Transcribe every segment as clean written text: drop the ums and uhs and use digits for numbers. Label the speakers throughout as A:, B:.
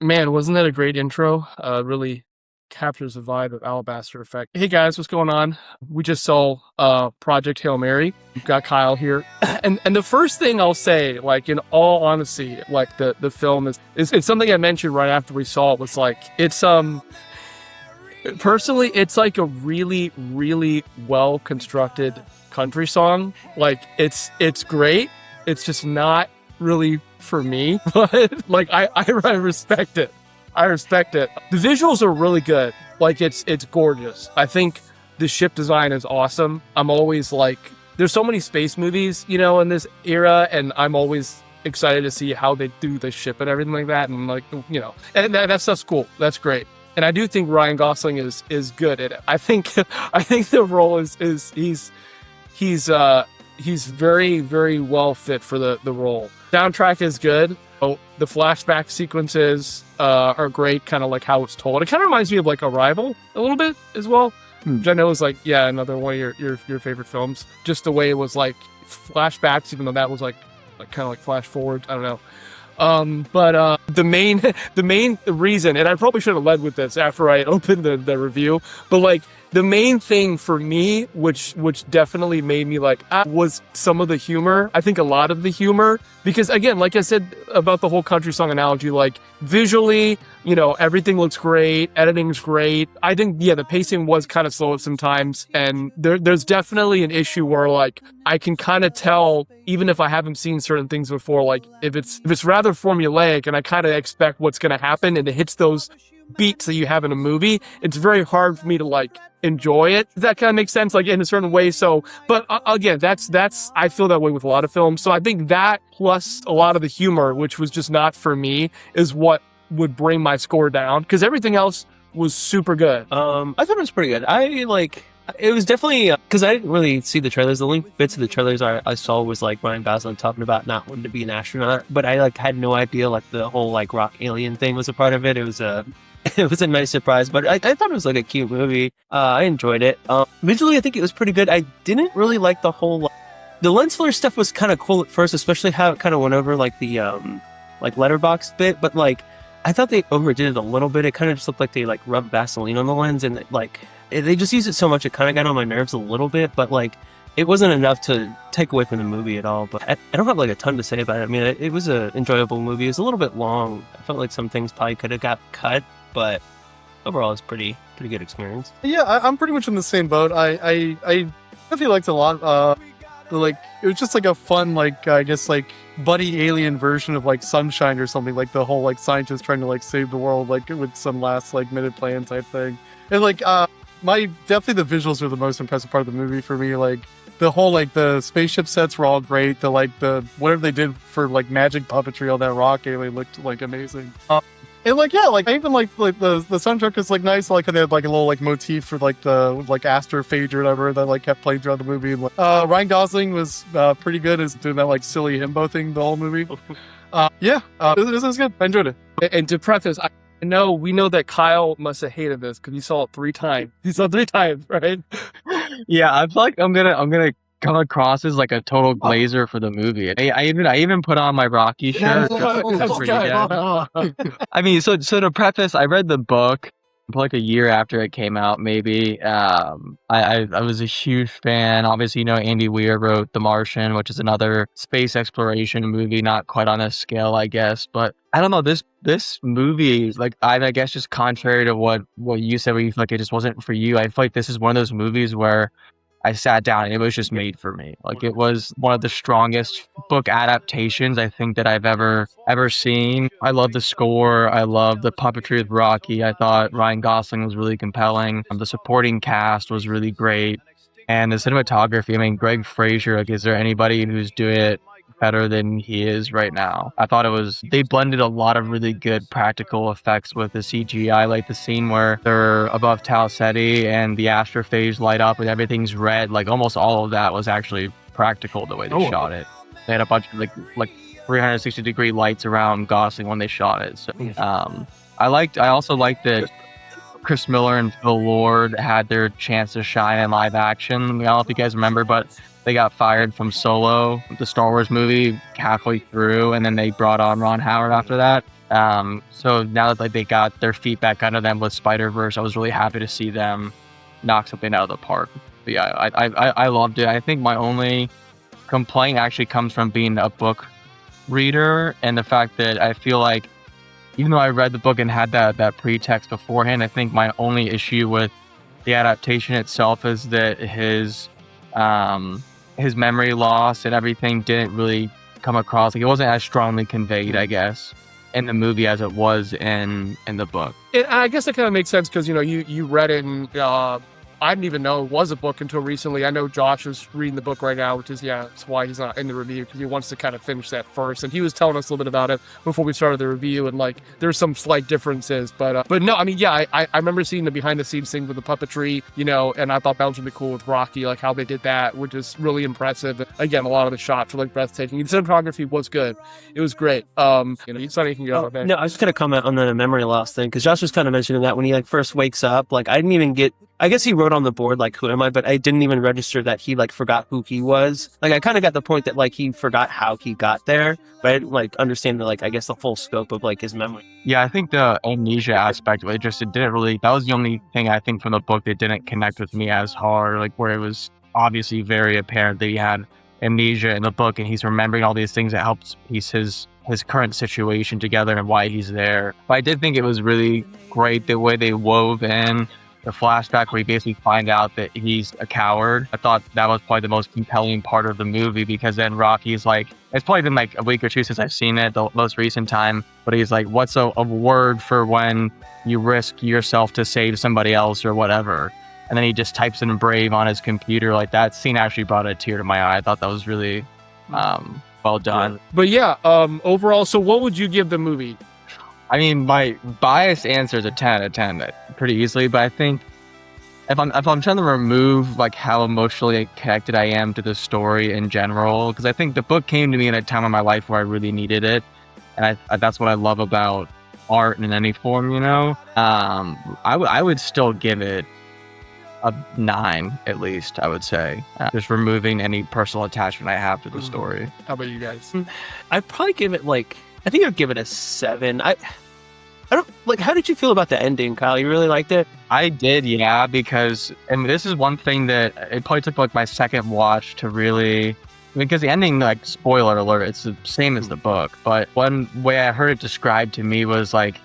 A: Man, wasn't that a great intro? Really captures the vibe of Alabaster Effect. Hey guys, what's going on? We just saw Project Hail Mary. We've got Kyle here. And the first thing I'll say, like in all honesty, like the film is it's something I mentioned right after we saw it was like it's personally it's like a really, really well constructed country song. Like it's great. It's just not really for me, but like I respect it. I respect it. The visuals are really good. Like it's gorgeous. I think the ship design is awesome. I'm always like, there's so many space movies, you know, in this era, and I'm always excited to see how they do the ship and everything like that. And like, you know, and that stuff's cool. That's great. And I do think Ryan Gosling is good at it. I think the role is he's very, very well fit for the role. Soundtrack is good. Oh, the flashback sequences are great, kind of like how it's told. It kind of reminds me of like Arrival a little bit as well, which I know is like, yeah, another one of your favorite films. Just the way it was like flashbacks, even though that was like kind of like flash forward. I don't know. But the main reason, and I probably should have led with this after I opened the review, but like the main thing for me, which definitely made me like, was some of the humor. I think a lot of the humor, because again, like I said about the whole country song analogy, like visually, you know, everything looks great, editing's great. I think, yeah, the pacing was kind of slow at some times, and there's definitely an issue where like I can kind of tell, even if I haven't seen certain things before, like if it's rather formulaic and I kind of expect what's going to happen and it hits those beats that you have in a movie, it's very hard for me to like enjoy it. Does that kind of make sense? Like in a certain way. So, but again, that's I feel that way with a lot of films. So I think that plus a lot of the humor, which was just not for me, is what would bring my score down, because everything else was super good.
B: I thought it was pretty good. It was definitely because I didn't really see the trailers. The only bits of the trailers I saw was like Ryan Gosling talking about not wanting to be an astronaut, but I like had no idea like the whole like rock alien thing was a part of it. It was a it was a nice surprise, but I thought it was like a cute movie. I enjoyed it. Visually, I think it was pretty good. I didn't really like the whole the lens flare stuff was kind of cool at first, especially how it kind of went over like the like letterbox bit, but like I thought they overdid it a little bit. It kind of just looked like they like rubbed Vaseline on the lens, and like they just used it so much it kind of got on my nerves a little bit, but like it wasn't enough to take away from the movie at all. But I don't have like a ton to say about it. I mean, it was an enjoyable movie. It was a little bit long. I felt like some things probably could have got cut, but overall it's pretty good experience.
C: Yeah, I'm pretty much in the same boat. I definitely liked it a lot. Like it was just like a fun, like I guess like buddy alien version of like Sunshine or something, like the whole like scientist trying to like save the world like with some last like minute plan type thing. And like definitely the visuals are the most impressive part of the movie for me. Like the whole like the spaceship sets were all great. The like the whatever they did for like magic puppetry on that rock alien looked like amazing. And like, yeah, like I even like the soundtrack is like nice. Like they had like a little like motif for like the like astrophage or whatever that like kept playing throughout the movie. And, like, Ryan Gosling was pretty good as doing that like silly himbo thing the whole movie. This was good. I enjoyed it.
A: And to preface, we know that Kyle must have hated this because he saw it 3 times. He saw it 3 times, right?
D: Yeah, I feel like I'm gonna come across as like a total glazer for the movie. I even put on my Rocky shirt. I mean, so to preface, I read the book like a year after it came out, maybe. I was a huge fan. Obviously, you know, Andy Weir wrote The Martian, which is another space exploration movie, not quite on this scale, I guess. But I don't know, this movie, like I guess just contrary to what you said, where you feel like it just wasn't for you, I feel like this is one of those movies where I sat down and it was just made for me. Like it was one of the strongest book adaptations I think that I've ever seen. I love the score. I love the puppetry with Rocky. I thought Ryan Gosling was really compelling. The supporting cast was really great. And the cinematography, I mean, Greg Fraser, like, is there anybody who's doing it better than he is right now? I thought they blended a lot of really good practical effects with the CGI, like the scene where they're above Tau Ceti and the astrophage light up and everything's red. Like almost all of that was actually practical the way they shot it. They had a bunch of like 360-degree lights around Gosling when they shot it. So I also liked that Chris Miller and Phil Lord had their chance to shine in live action. I don't know if you guys remember, but they got fired from Solo, the Star Wars movie, halfway through, and then they brought on Ron Howard after that. So now that like they got their feet back under them with Spider-Verse, I was really happy to see them knock something out of the park. But yeah, I loved it. I think my only complaint actually comes from being a book reader and the fact that I feel like even though I read the book and had that pretext beforehand, I think my only issue with the adaptation itself is that his memory loss and everything didn't really come across. Like it wasn't as strongly conveyed, I guess, in the movie as it was in the book.
A: I guess that kind of makes sense because you read it and I didn't even know it was a book until recently. I know Josh is reading the book right now, which is that's why he's not in the review, because he wants to kind of finish that first. And he was telling us a little bit about it before we started the review, and like there's some slight differences, but no, I mean I remember seeing the behind the scenes thing with the puppetry, and I thought that was really cool with Rocky, like how they did that, which is really impressive. Again, a lot of the shots were like breathtaking. The cinematography was good. It was great. You said anything go there?
B: No, I was just gonna comment on the memory loss thing because Josh was kind of mentioning that when he like first wakes up, like I didn't even get. I guess he wrote on the board, like, who am I? But I didn't even register that he, like, forgot who he was. Like, I kind of got the point that, like, he forgot how he got there. But I didn't, like, understand, I guess, the full scope of, like, his memory.
D: Yeah, I think the amnesia aspect of it didn't really... That was the only thing, I think, from the book that didn't connect with me as hard. Like, where it was obviously very apparent that he had amnesia in the book and he's remembering all these things that helps piece his current situation together and why he's there. But I did think it was really great the way they wove in the flashback where you basically find out that he's a coward. I thought that was probably the most compelling part of the movie because then Rocky's like, it's probably been like a week or two since I've seen it, the most recent time, but he's like, what's a word for when you risk yourself to save somebody else or whatever? And then he just types in brave on his computer. Like that scene actually brought a tear to my eye. I thought that was really well done.
A: But yeah, overall, so what would you give the movie?
D: I mean, my biased answer is a 10 out of 10 pretty easily, but I think if I'm trying to remove like how emotionally connected I am to the story in general, because I think the book came to me in a time of my life where I really needed it, and that's what I love about art in any form, I would still give it a 9 at least, I would say, just removing any personal attachment I have to the story.
A: How about you guys?
B: I'd probably give it I think I'd give it a 7. I don't like. How did you feel about the ending, Kyle? You really liked it?
D: I did, yeah. Because and this is one thing that it probably took like my second watch to really, because the ending, like spoiler alert, it's the same as the book. But one way I heard it described to me was like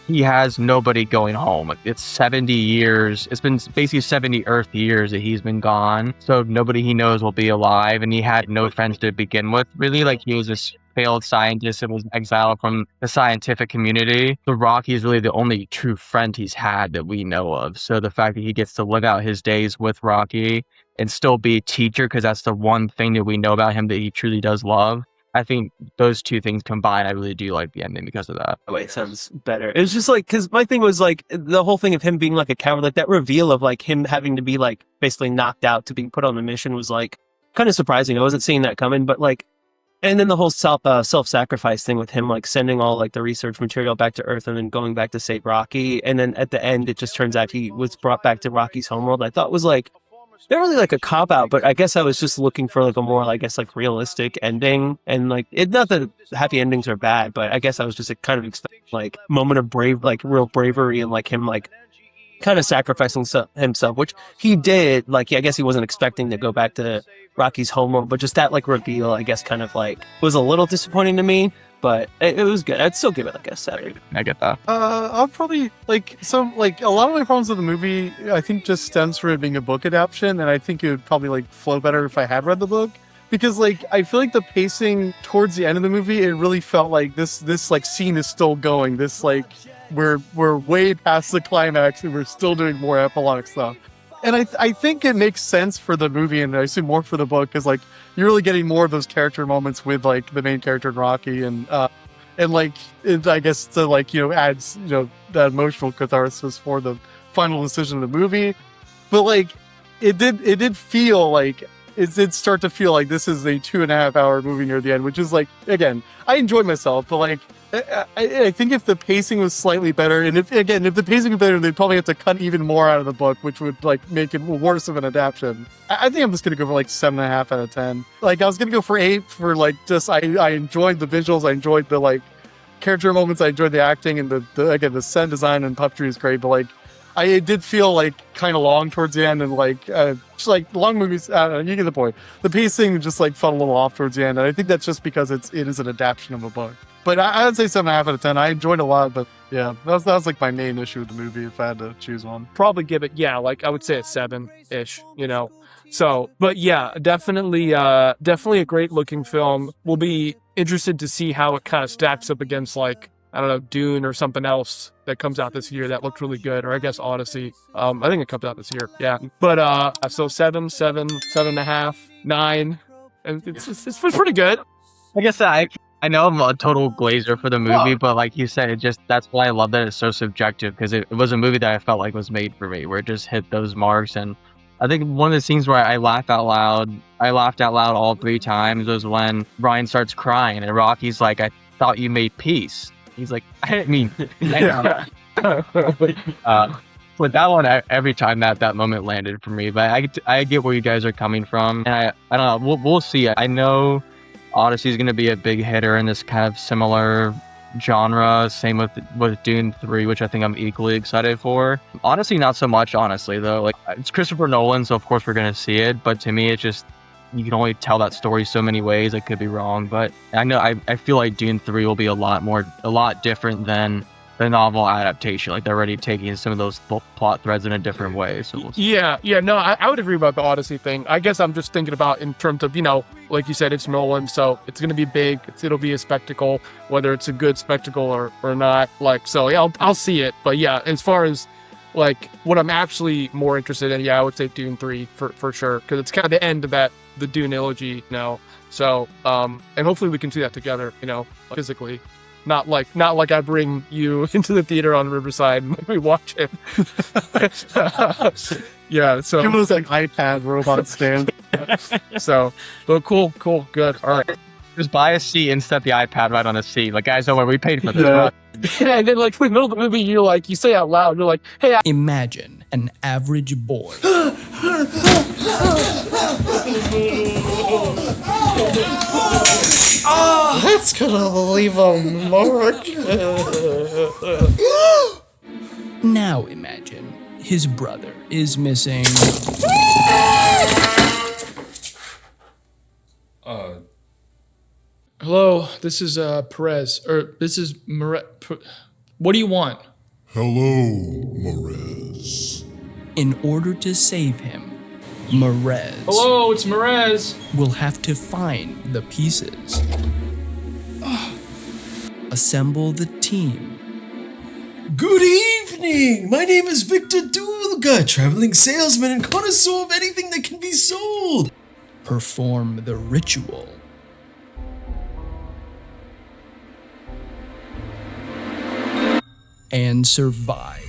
D: he has nobody going home. Like it's 70 years. It's been basically 70 Earth years that he's been gone. So nobody he knows will be alive, and he had no friends to begin with. Really, like he was this failed scientist and was exiled from the scientific community. So Rocky is really the only true friend he's had that we know of. So the fact that he gets to live out his days with Rocky and still be a teacher, because that's the one thing that we know about him that he truly does love. I think those two things combined, I really do like the ending because of that.
B: Oh, it sounds better. It was just like, because my thing was like the whole thing of him being like a coward, like that reveal of like him having to be like basically knocked out to being put on the mission was like kind of surprising. I wasn't seeing that coming, but like, and then the whole self-sacrifice thing with him like sending all like the research material back to Earth and then going back to save Rocky, and then at the end it just turns out he was brought back to Rocky's homeworld. I thought was like not really like a cop out, but I guess I was just looking for like a more, I guess, like realistic ending. And like it, not that happy endings are bad, but I guess I was just like, kind of expecting like moment of real bravery and like him like kind of sacrificing himself, which he did. Like, I guess he wasn't expecting to go back to Rocky's homeworld, but just that like reveal, I guess, kind of like was a little disappointing to me. But it was good. I'd still give it like a 7.
D: I get that.
C: I'll probably a lot of my problems with the movie, I think, just stems from it being a book adaptation, and I think it would probably like flow better if I had read the book. Because like I feel like the pacing towards the end of the movie, it really felt like this like scene is still going. This like we're way past the climax and we're still doing more epilogue stuff. And I think it makes sense for the movie, and I assume more for the book, because like you're really getting more of those character moments with like the main character in Rocky, and like it, I guess to like adds that emotional catharsis for the final decision of the movie. But like it did feel like it did start to feel like this is a 2.5 hour movie near the end, which is like, again, I enjoyed myself, but like I think if the pacing was slightly better, and if the pacing was better, they'd probably have to cut even more out of the book, which would like make it worse of an adaptation. I think I'm just gonna go for like 7.5 out of 10. Like I was gonna go for 8 for like just I enjoyed the visuals, I enjoyed the like character moments. I enjoyed the acting and the set design and puppetry is great, but like it did feel like kind of long towards the end, and like just like long movies. You get the point. The pacing just like felt a little off towards the end, and I think that's just because it is an adaptation of a book. But I would say 7.5 out of 10. I enjoyed it a lot, but yeah, that was like my main issue with the movie if I had to choose one.
A: Probably give it, like I would say a 7-ish, So, but yeah, definitely a great looking film. We'll be interested to see how it kind of stacks up against like, I don't know, Dune or something else that comes out this year that looked really good, or I guess Odyssey. I think it comes out this year. Yeah. But so 7.5, 9. And it's pretty good.
D: Like I said, I know I'm a total glazer for the movie, but like you said, that's why I love that it's so subjective, because it was a movie that I felt like was made for me, where it just hit those marks. And I think one of the scenes where I laughed out loud all 3 times was when Brian starts crying and Rocky's like, "I thought you made peace." He's like, "I didn't mean." But that one, every time that moment landed for me. But I get where you guys are coming from, and I don't know. We'll see. I know Odyssey is going to be a big hitter in this kind of similar genre. Same with Dune 3, which I think I'm equally excited for. Odyssey, not so much, honestly, though. Like, it's Christopher Nolan, so of course we're going to see it. But to me, it's just, you can only tell that story so many ways. I could be wrong, but I know I feel like Dune 3 will be a lot different than the novel adaptation. Like, they're already taking some of those plot threads in a different way. So we'll see.
A: No, I would agree about the Odyssey thing. I guess I'm just thinking about in terms of, like you said, it's Nolan, so it's going to be big. It'll be a spectacle, whether it's a good spectacle or not. Like, so yeah, I'll see it. But yeah, as far as like what I'm actually more interested in, I would say Dune 3 for sure, because it's kind of the end of the Dune trilogy now. So, and hopefully we can see that together, physically. Not like I bring you into the theater on Riverside and we watch it. Yeah, so
C: it was like iPad robot stand.
A: So, but cool, good. All right.
D: Just buy a seat and set the iPad right on the seat. Like, guys, don't worry, we paid for this.
A: Yeah, and then like in the middle of the movie, you say out loud, you're like, "Hey,
E: imagine an average boy."
F: That's gonna leave a mark.
E: Now imagine his brother is missing.
F: Hello, this is Perez, or this is what do you want?
G: Hello, Morez.
E: In order to save him, Morez
F: Hello, it's Morez.
E: will have to find the pieces. Assemble the team.
H: Good evening! My name is Victor Dulga, traveling salesman and connoisseur of anything that can be sold.
E: Perform the ritual. And survive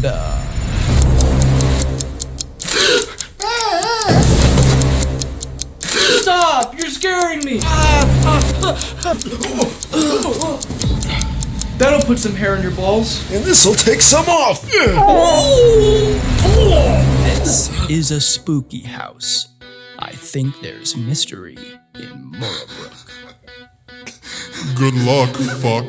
E: the...
F: Stop! You're scaring me! That'll put some hair in your balls.
H: And this'll take some off.
E: This is a spooky house. I think there's mystery in Morrowbrooke.
G: Good luck, fuck.